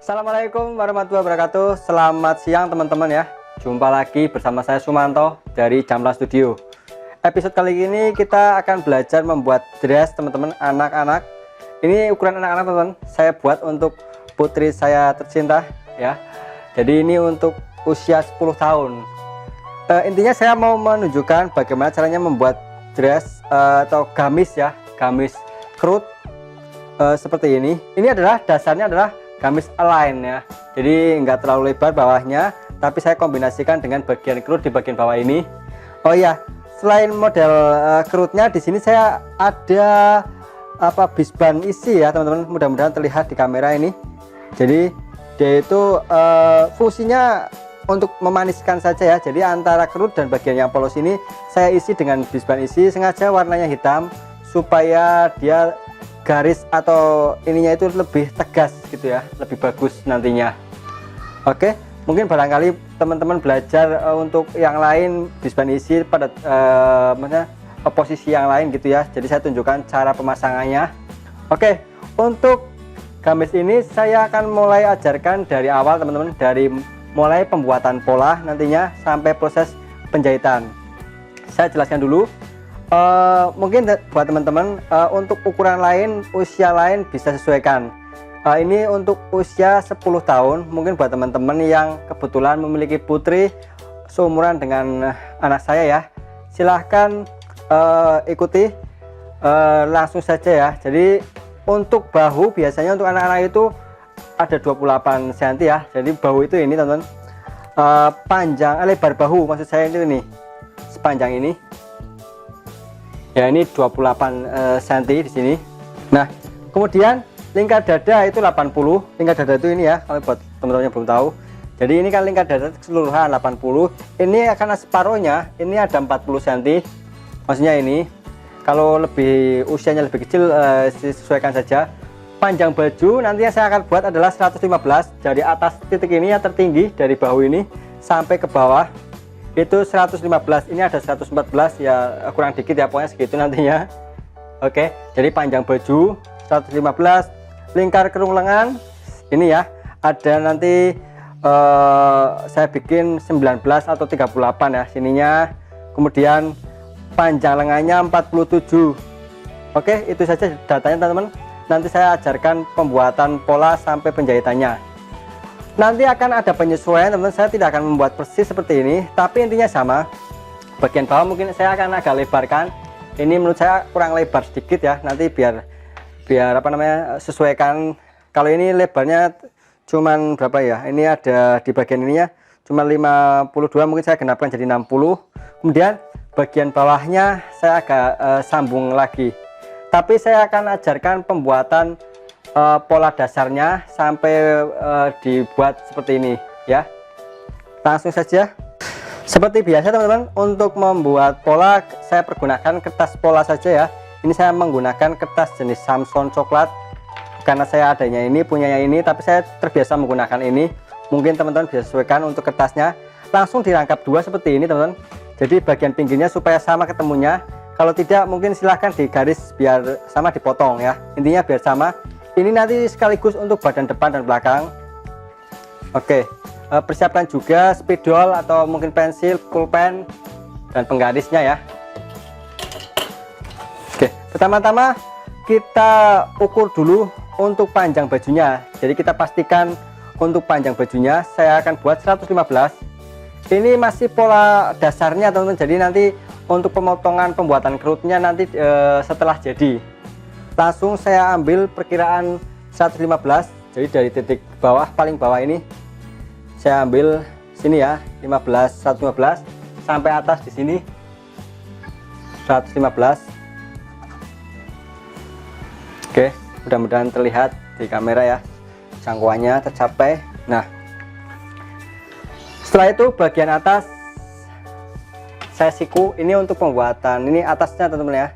Assalamualaikum warahmatullahi wabarakatuh. Selamat siang teman-teman ya. Jumpa lagi bersama saya Sumanto dari Jamlan Studio. Episode kali ini kita akan belajar membuat dress teman-teman anak-anak. Ini ukuran anak-anak teman-teman. Saya buat untuk putri saya tercinta ya. Jadi ini untuk usia 10 tahun. Intinya saya mau menunjukkan bagaimana caranya membuat dress atau gamis ya, gamis kerut seperti ini. Ini adalah dasarnya adalah gamis align ya, jadi nggak terlalu lebar bawahnya, tapi saya kombinasikan dengan bagian kerut di bagian bawah ini. Oh iya, selain model kerutnya di sini saya ada bisban isi ya teman-teman, mudah-mudahan terlihat di kamera ini. Jadi dia itu fungsinya untuk memaniskan saja ya, jadi antara kerut dan bagian yang polos ini saya isi dengan bisban isi, sengaja warnanya hitam supaya dia garis atau ininya itu lebih tegas gitu ya, lebih bagus nantinya. Oke, mungkin barangkali teman-teman belajar untuk yang lain bisban isi pada posisi yang lain gitu ya, jadi saya tunjukkan cara pemasangannya. Oke, untuk gamis ini saya akan mulai ajarkan dari awal teman-teman, dari mulai pembuatan pola nantinya sampai proses penjahitan. Saya jelaskan dulu. Mungkin buat teman-teman untuk ukuran lain, usia lain bisa sesuaikan. Ini untuk usia 10 tahun, mungkin buat teman-teman yang kebetulan memiliki putri seumuran dengan anak saya ya, silahkan ikuti langsung saja ya. Jadi untuk bahu biasanya untuk anak-anak itu ada 28 cm ya, jadi bahu itu ini teman-teman, panjang lebar bahu maksud saya itu nih, sepanjang ini ya, ini 28 cm di sini. Nah, kemudian lingkar dada itu 80. Lingkar dada itu ini ya, kalau buat teman-teman yang belum tahu. Jadi ini kan lingkar dada keseluruhan 80. Ini karena separohnya ini ada 40 cm. Maksudnya ini kalau lebih usianya lebih kecil disesuaikan saja. Panjang baju nantinya saya akan buat adalah 115 dari atas titik ini yang tertinggi dari bahu ini sampai ke bawah. Itu 115, ini ada 114 ya, kurang dikit ya, pokoknya segitu nantinya. Oke, jadi panjang baju 115, lingkar kerung lengan ini ya, ada nanti saya bikin 19 atau 38 ya sininya. Kemudian panjang lengannya 47. Oke, itu saja datanya teman-teman. Nanti saya ajarkan pembuatan pola sampai penjahitannya. Nanti akan ada penyesuaian teman-teman, saya tidak akan membuat persis seperti ini, tapi intinya sama. Bagian bawah mungkin saya akan agak lebarkan, ini menurut saya kurang lebar sedikit ya, nanti biar sesuaikan. Kalau ini lebarnya cuman berapa ya, ini ada di bagian ininya cuma 52, mungkin saya genapkan jadi 60. Kemudian bagian bawahnya saya agak sambung lagi, tapi saya akan ajarkan pembuatan pola dasarnya sampai dibuat seperti ini ya. Langsung saja seperti biasa teman-teman, untuk membuat pola saya pergunakan kertas pola saja ya. Ini saya menggunakan kertas jenis Samson coklat karena saya adanya ini, punyanya ini, tapi saya terbiasa menggunakan ini. Mungkin teman-teman bisa sesuaikan untuk kertasnya. Langsung dirangkap dua seperti ini teman-teman, jadi bagian pinggirnya supaya sama ketemunya. Kalau tidak mungkin silahkan digaris biar sama, dipotong ya, intinya biar sama. Ini nanti sekaligus untuk badan depan dan belakang. Oke, persiapkan juga spidol atau mungkin pensil, pulpen, dan penggarisnya ya. Oke, pertama-tama kita ukur dulu untuk panjang bajunya. Jadi kita pastikan untuk panjang bajunya saya akan buat 115. Ini masih pola dasarnya teman-teman, jadi nanti untuk pemotongan pembuatan kerutnya nanti setelah jadi. Langsung saya ambil perkiraan 115, jadi dari titik bawah, paling bawah ini saya ambil sini ya, 115 sampai atas di sini 115. Oke, mudah-mudahan terlihat di kamera ya, jangkauannya tercapai. Nah, setelah itu bagian atas saya siku, ini untuk pembuatan ini atasnya teman-teman ya.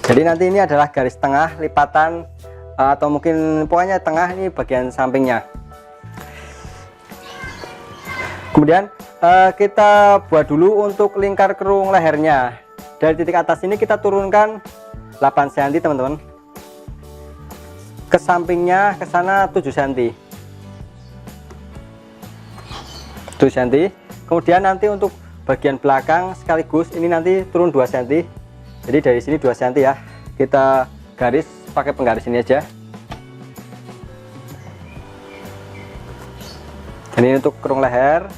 Jadi nanti ini adalah garis tengah lipatan atau mungkin pokoknya tengah, ini bagian sampingnya. Kemudian kita buat dulu untuk lingkar kerung lehernya. Dari titik atas ini kita turunkan 8 cm teman-teman. ke sampingnya ke sana 7 cm. 7 cm. Kemudian nanti untuk bagian belakang sekaligus ini nanti turun 2 cm. Jadi dari sini 2 cm ya. Kita garis pakai penggaris ini aja. Ini untuk kerung leher.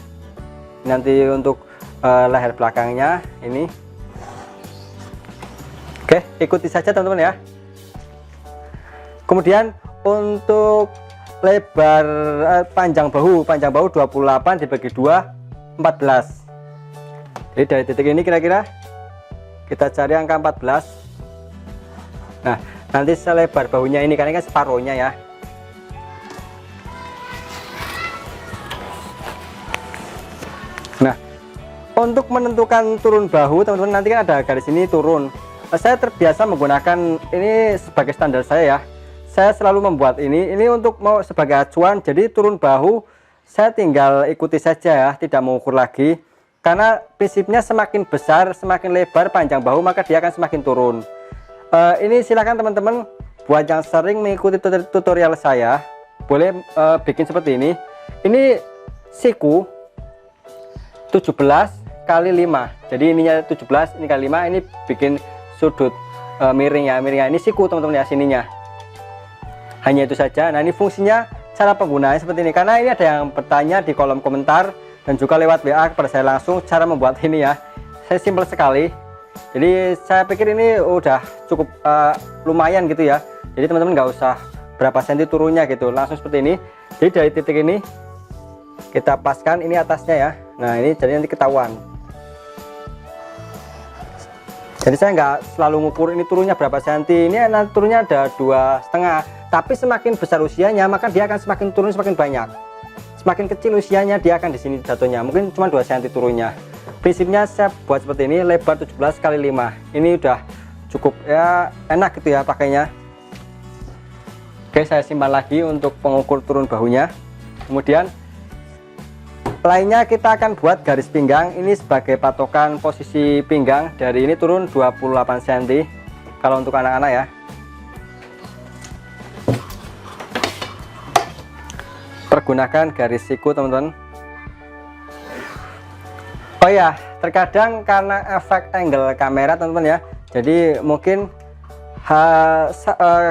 Nanti untuk leher belakangnya ini. Oke, ikuti saja teman-teman ya. Kemudian untuk lebar panjang bahu 28 dibagi 2 14. Jadi dari titik ini kira-kira kita cari angka 14. Nah, nanti selebar bahunya ini karena kan separuhnya ya. Nah, untuk menentukan turun bahu teman-teman, nanti kan ada garis ini turun. Saya terbiasa menggunakan ini sebagai standar saya ya. Saya selalu membuat ini untuk mau sebagai acuan. Jadi turun bahu saya tinggal ikuti saja ya, tidak mengukur lagi. Karena prinsipnya semakin besar, semakin lebar panjang bahu, maka dia akan semakin turun. Ini silakan teman-teman buat yang sering mengikuti tutorial saya, boleh bikin seperti ini. Ini siku 17 kali 5. Jadi ininya 17, ini kali 5, ini bikin sudut miring ya, miringnya ini siku teman-teman ya, sininya. Hanya itu saja. Nah, ini fungsinya cara penggunaannya seperti ini. Karena ini ada yang bertanya di kolom komentar dan juga lewat WA kepada saya langsung cara membuat ini ya. Saya simpel sekali. Jadi saya pikir ini udah cukup lumayan gitu ya. Jadi teman-teman nggak usah berapa senti turunnya gitu, langsung seperti ini. Jadi dari titik ini kita paskan ini atasnya ya. Nah, ini jadi nanti ketahuan. Jadi saya nggak selalu ngukur ini turunnya berapa senti. Ini nanti turunnya ada 2,5. Tapi semakin besar usianya, maka dia akan semakin turun semakin banyak. Semakin kecil usianya, dia akan di sini jatuhnya. Mungkin cuma 2 cm turunnya. Prinsipnya saya buat seperti ini, lebar 17 kali 5. Ini udah cukup ya, enak gitu ya pakainya. Oke, saya simpan lagi untuk pengukur turun bahunya. Kemudian lainnya kita akan buat garis pinggang. Ini sebagai patokan posisi pinggang. Dari ini turun 28 cm kalau untuk anak-anak ya. Pergunakan garis siku teman-teman. Oh ya, terkadang karena efek angle kamera teman-teman ya, jadi mungkin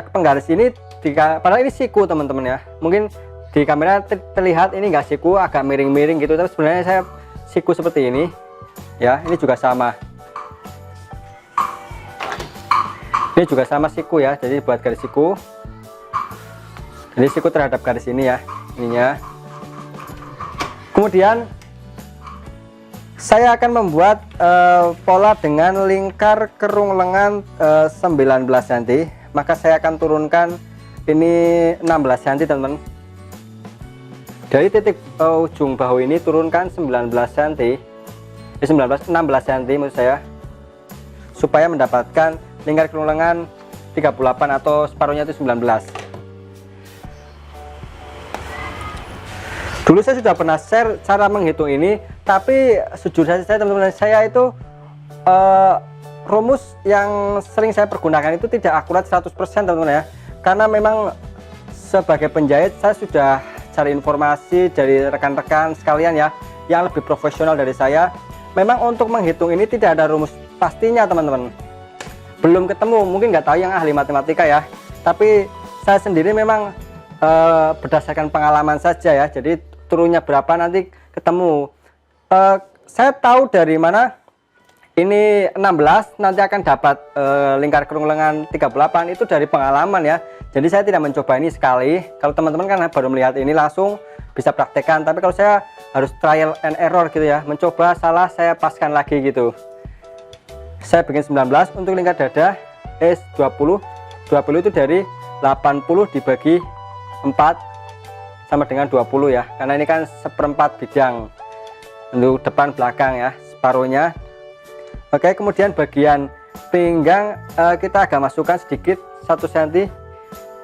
penggaris ini padahal ini siku teman-teman ya, mungkin di kamera terlihat ini enggak siku, agak miring-miring gitu, tapi sebenarnya saya siku seperti ini ya. Ini juga sama, ini juga sama siku ya. Jadi buat garis siku, jadi siku terhadap garis ini ya, ininya. Kemudian saya akan membuat pola dengan lingkar kerung lengan 19 cm. Maka saya akan turunkan ini 16 cm teman-teman. Dari titik ujung bahu ini turunkan 19 cm, 16 cm maksud saya, supaya mendapatkan lingkar kerung lengan 38 atau separuhnya itu 19. Dulu saya sudah pernah share cara menghitung ini, tapi sejujur saja teman-teman, saya itu rumus yang sering saya pergunakan itu tidak akurat 100% teman-teman ya. Karena memang sebagai penjahit saya sudah cari informasi dari rekan-rekan sekalian ya, yang lebih profesional dari saya. Memang untuk menghitung ini tidak ada rumus pastinya teman-teman. Belum ketemu, mungkin nggak tahu yang ahli matematika ya. Tapi saya sendiri memang berdasarkan pengalaman saja ya. Jadi turunnya berapa nanti ketemu. Saya tahu dari mana ini 16 nanti akan dapat lingkar kerung lengan 38 itu dari pengalaman ya. Jadi saya tidak mencoba ini sekali. Kalau teman-teman kan baru melihat ini langsung bisa praktekkan, tapi kalau saya harus trial and error gitu ya, mencoba salah saya paskan lagi gitu. Saya bikin 19 untuk lingkar dada 20 itu dari 80 dibagi 4 sama dengan 20 ya, karena ini kan seperempat bidang untuk depan belakang ya, separuhnya. Oke, kemudian bagian pinggang kita agak masukkan sedikit 1 cm,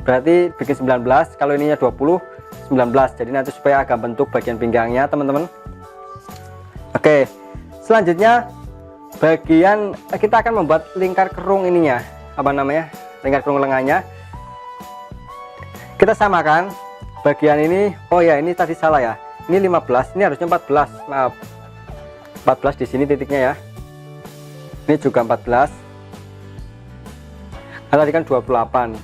berarti bikin 19. Kalau ininya 20, 19. Jadi nanti supaya agak bentuk bagian pinggangnya teman-teman. Oke, selanjutnya bagian kita akan membuat lingkar kerung ininya, apa namanya, lingkar kerung lengannya. Kita samakan bagian ini. Oh ya, ini tadi salah ya, ini 15, ini harusnya 14, maaf, 14 di sini titiknya ya. Ini juga 14, nah, tadi kan 28,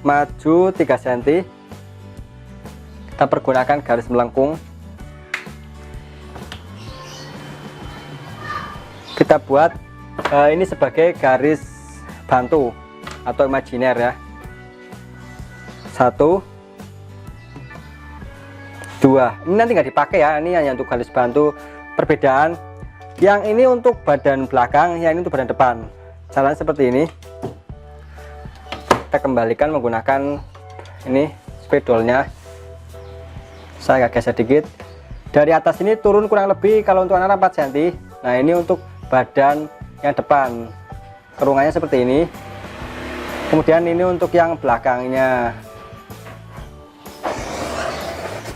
maju 3 cm. Kita pergunakan garis melengkung, kita buat ini sebagai garis bantu atau imajiner ya. 1, 2, ini nanti nggak dipakai ya, ini hanya untuk garis bantu. Perbedaan yang ini untuk badan belakang, yang ini untuk badan depan. Caranya seperti ini, kita kembalikan menggunakan ini spidolnya. Saya agak geser dikit dari atas, ini turun kurang lebih kalau untuk anak 4 cm. Nah, ini untuk badan yang depan, kerungannya seperti ini. Kemudian ini untuk yang belakangnya.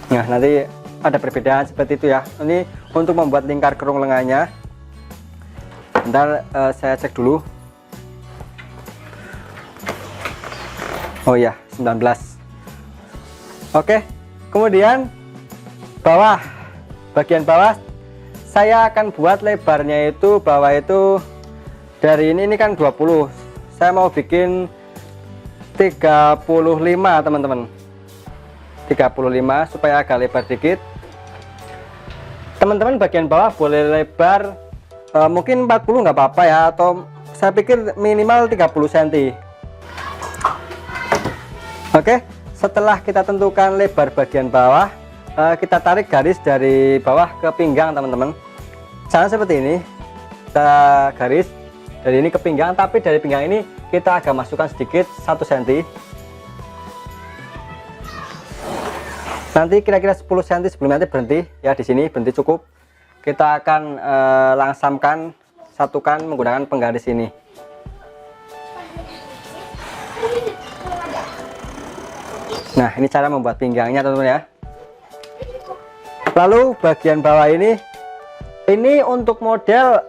Nah, nanti ada perbedaan seperti itu ya. Ini untuk membuat lingkar kerung lengannya. Bentar, saya cek dulu. Oh ya, 19. Oke, kemudian bawah, bagian bawah saya akan buat lebarnya itu, bawah itu dari ini kan 20, saya mau bikin 35 teman-teman, 35 supaya agak lebar dikit. Teman-teman bagian bawah boleh lebar mungkin 40 nggak apa-apa ya, atau saya pikir minimal 30 cm. Oke, setelah kita tentukan lebar bagian bawah, kita tarik garis dari bawah ke pinggang teman-teman. Caranya seperti ini, kita garis dari ini ke pinggang, tapi dari pinggang ini kita agak masukkan sedikit 1 cm. Nanti kira-kira 10 cm sebelum nanti berhenti ya, di sini berhenti cukup. Kita akan langsamkan, satukan menggunakan penggaris ini. Nah, ini cara membuat pinggangnya teman-teman ya. Lalu bagian bawah ini untuk model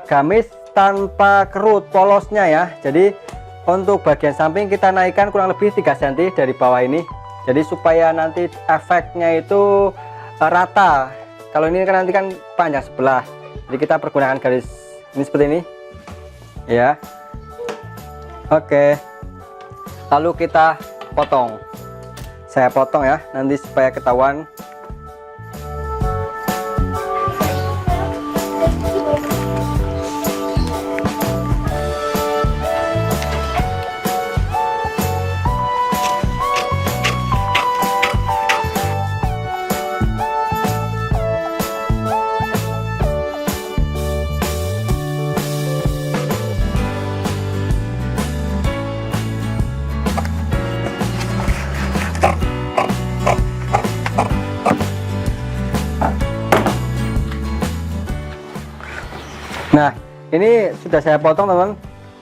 gamis tanpa kerut polosnya ya. Jadi untuk bagian samping kita naikkan kurang lebih 3 cm dari bawah ini. Jadi supaya nanti efeknya itu rata. Kalau ini kan nanti kan panjang sebelah. Jadi kita pergunakan garis ini seperti ini. Ya. Oke. Lalu kita potong. Saya potong ya, nanti supaya ketahuan. Nah, ini sudah saya potong teman-teman,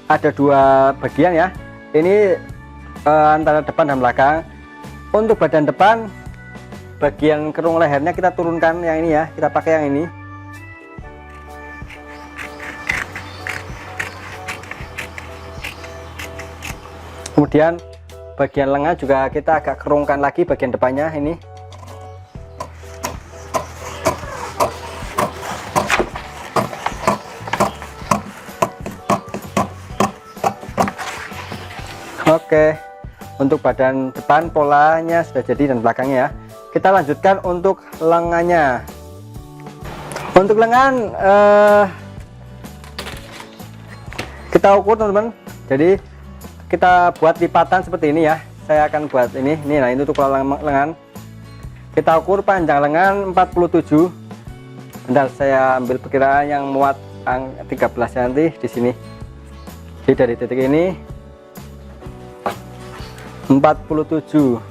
ada 2 bagian ya. Ini antara depan dan belakang. Untuk badan depan, bagian kerung lehernya kita turunkan yang ini ya, kita pakai yang ini. Kemudian bagian lengan juga kita agak kerungkan lagi bagian depannya ini. Oke, untuk badan depan polanya sudah jadi dan belakangnya ya. Kita lanjutkan untuk lengannya. Untuk lengan kita ukur teman-teman. Jadi kita buat lipatan seperti ini ya. Saya akan buat ini. Nah ini untuk lengan. Kita ukur panjang lengan 47. Bentar, saya ambil perkiraan yang muat 13 cm di sini. Jadi dari titik ini 47.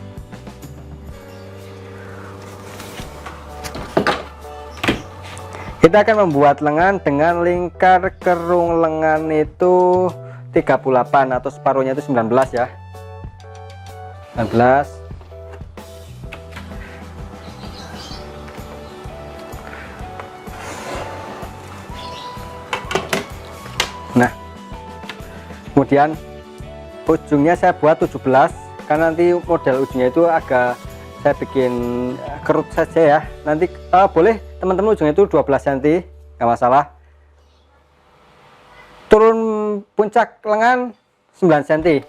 Kita akan membuat lengan dengan lingkar kerung lengan itu 38 atau separuhnya itu 19 ya. 19. Nah, kemudian ujungnya saya buat 17 karena nanti model ujungnya itu agak saya bikin kerut saja ya. Nanti boleh teman-teman ujungnya itu 12 cm, nggak masalah. Turun puncak lengan 9 cm.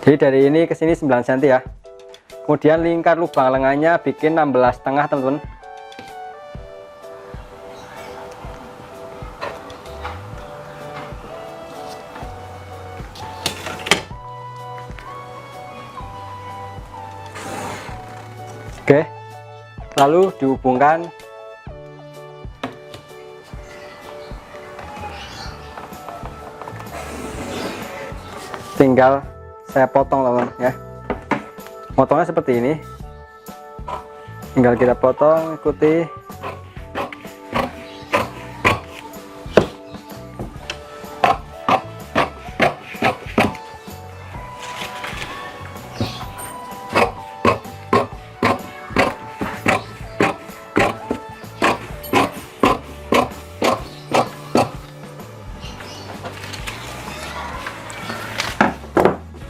Jadi dari ini ke sini 9 cm ya. Kemudian lingkar lubang lengannya bikin 16,5 teman-teman. Oke, lalu dihubungkan tinggal saya potong teman ya. Potongnya seperti ini, tinggal kita potong ikuti.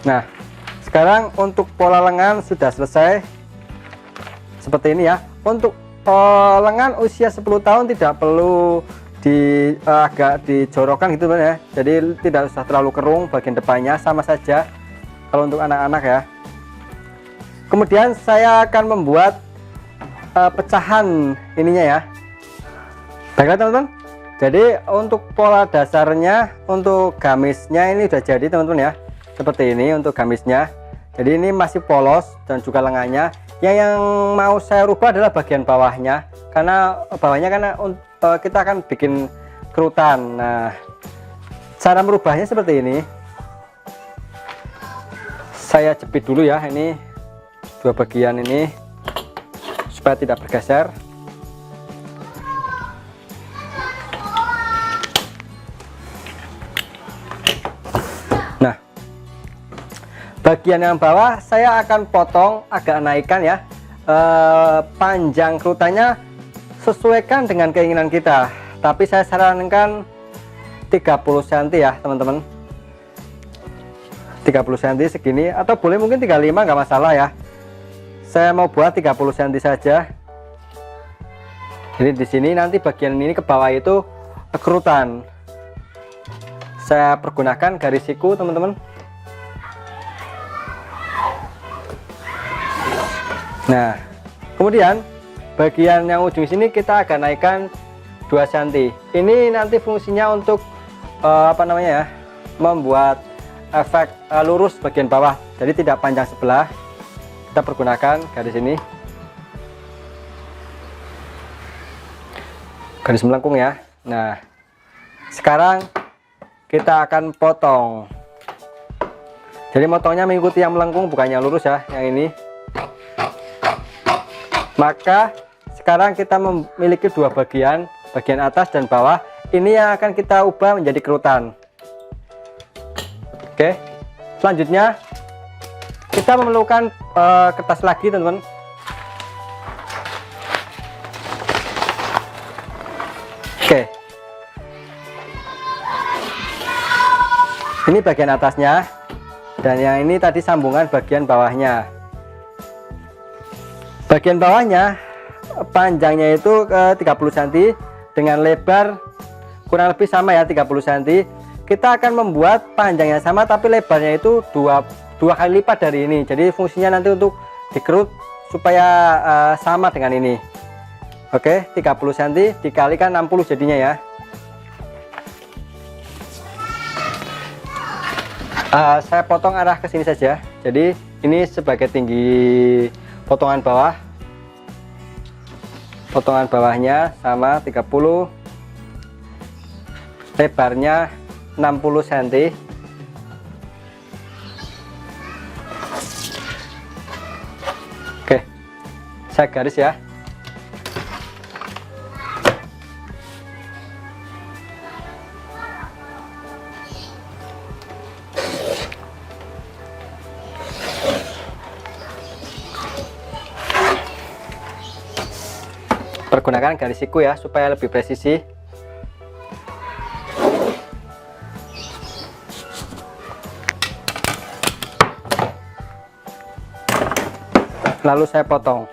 Nah, sekarang untuk pola lengan sudah selesai seperti ini ya. Untuk lengan usia 10 tahun tidak perlu agak dijorokkan gitu ya. Jadi tidak usah terlalu kerung, bagian depannya sama saja kalau untuk anak-anak ya. Kemudian saya akan membuat pecahan ininya ya. Baiklah teman-teman. Jadi untuk pola dasarnya, untuk gamisnya ini udah jadi teman-teman ya. Seperti ini untuk gamisnya. Jadi ini masih polos dan juga lengannya. Yang mau saya rubah adalah bagian bawahnya, karena bawahnya kita akan bikin kerutan. Nah, cara merubahnya seperti ini. Saya jepit dulu ya, ini dua bagian ini supaya tidak bergeser. Nah, bagian yang bawah saya akan potong, agak naikkan ya. Panjang kerutannya sesuaikan dengan keinginan kita, tapi saya sarankan 30 cm ya teman-teman. 30 cm segini, atau boleh mungkin 35, nggak masalah ya. Saya mau buat 30 cm saja. Jadi di sini nanti bagian ini ke bawah itu kerutan. Saya pergunakan garis siku teman-teman. Nah, kemudian bagian yang ujung sini kita agak naikkan 2 cm. Ini nanti fungsinya untuk membuat efek lurus bagian bawah. Jadi tidak panjang sebelah. Kita pergunakan garis ini. Garis melengkung ya. Nah, sekarang kita akan potong. Jadi motongnya mengikuti yang melengkung, bukan yang lurus ya, yang ini. Maka sekarang kita memiliki dua bagian, bagian atas dan bawah. Ini yang akan kita ubah menjadi kerutan. Oke, selanjutnya kita memerlukan kertas lagi teman-teman. Oke, ini bagian atasnya, dan yang ini tadi sambungan bagian bawahnya. Bagian bawahnya panjangnya itu 30 cm dengan lebar kurang lebih sama ya, 30 cm. Kita akan membuat panjangnya sama tapi lebarnya itu dua kali lipat dari ini. Jadi fungsinya nanti untuk dikerut supaya sama dengan ini. Oke, 30 cm dikalikan 60 jadinya ya. Saya potong arah ke sini saja. Jadi ini sebagai tinggi potongan bawah. Potongan bawahnya sama 30, lebarnya 60 cm. Oke, saya garis ya. Pergunakan garis siku ya supaya lebih presisi. lalu saya potong.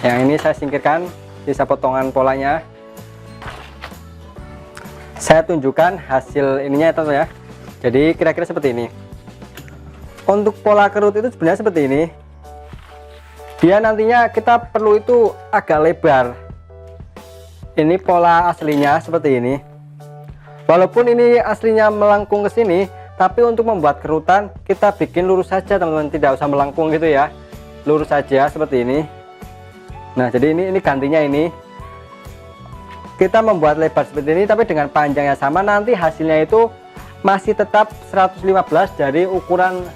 Yang ini saya singkirkan sisa potongan polanya. Saya tunjukkan hasil ininya ya teman-teman ya. Jadi kira-kira seperti ini. Untuk pola kerut itu sebenarnya seperti ini. Dia nantinya kita perlu itu agak lebar. Ini pola aslinya seperti ini. Walaupun ini aslinya melengkung ke sini, tapi untuk membuat kerutan kita bikin lurus saja teman-teman, tidak usah melengkung gitu ya. Lurus saja seperti ini. Nah, jadi ini gantinya ini. Kita membuat lebar seperti ini tapi dengan panjangnya sama, nanti hasilnya itu masih tetap 115 dari ukuran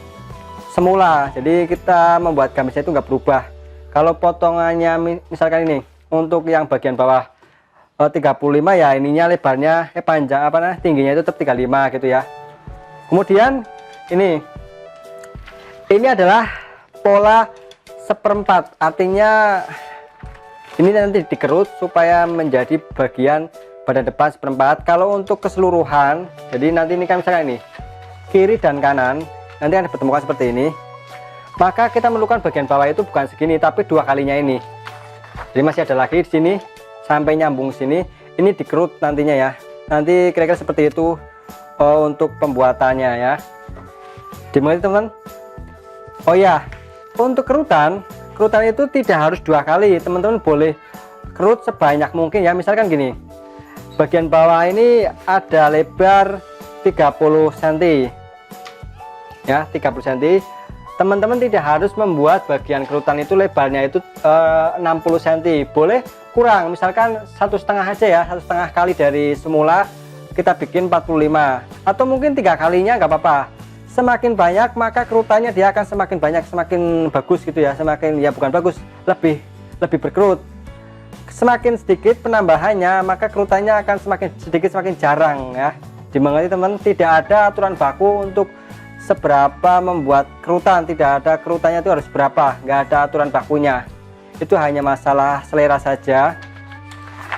semula. Jadi kita membuat gamisnya itu nggak berubah. Kalau potongannya misalkan ini untuk yang bagian bawah 35 ya, ininya lebarnya panjang tingginya itu tetap 35 gitu ya. Kemudian ini adalah pola seperempat, artinya ini nanti dikerut supaya menjadi bagian badan depan seperempat. Kalau untuk keseluruhan, jadi nanti ini kan misalnya ini kiri dan kanan nanti akan dipertemukan seperti ini, maka kita memerlukan bagian bawah itu bukan segini tapi 2 kalinya ini. Jadi masih ada lagi di sini sampai nyambung sini, ini dikerut nantinya ya. Nanti kira-kira seperti itu untuk pembuatannya ya. Dimengerti teman-teman? Oh ya, untuk kerutan itu tidak harus 2 kali, teman-teman boleh kerut sebanyak mungkin ya. Misalkan gini, bagian bawah ini ada lebar 30 cm ya, 30 cm. Teman-teman tidak harus membuat bagian kerutan itu lebarnya itu 60 cm, boleh kurang, misalkan 1,5 aja ya, 1,5 kali dari semula kita bikin 45, atau mungkin 3 kalinya nggak apa-apa. Semakin banyak maka kerutannya dia akan semakin banyak, semakin bagus gitu ya, semakin ya bukan bagus, lebih berkerut. Semakin sedikit penambahannya maka kerutannya akan semakin sedikit, semakin jarang ya. Dimengerti teman, tidak ada aturan baku untuk seberapa membuat kerutan, tidak ada kerutannya itu harus berapa, nggak ada aturan bakunya. Itu hanya masalah selera saja.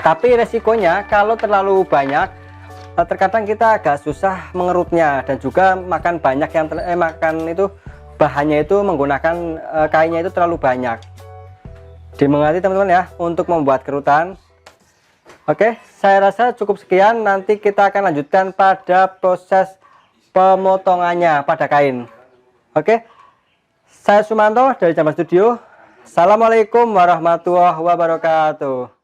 Tapi resikonya kalau terlalu banyak, terkadang kita agak susah mengerutnya, dan juga makan banyak yang makan itu bahannya itu menggunakan kainnya itu terlalu banyak. Dimengerti teman-teman ya untuk membuat kerutan. Oke, saya rasa cukup sekian. Nanti kita akan lanjutkan pada proses pemotongannya pada kain. Oke, saya Sumanto dari Jamblas Studio. Assalamualaikum warahmatullahi wabarakatuh.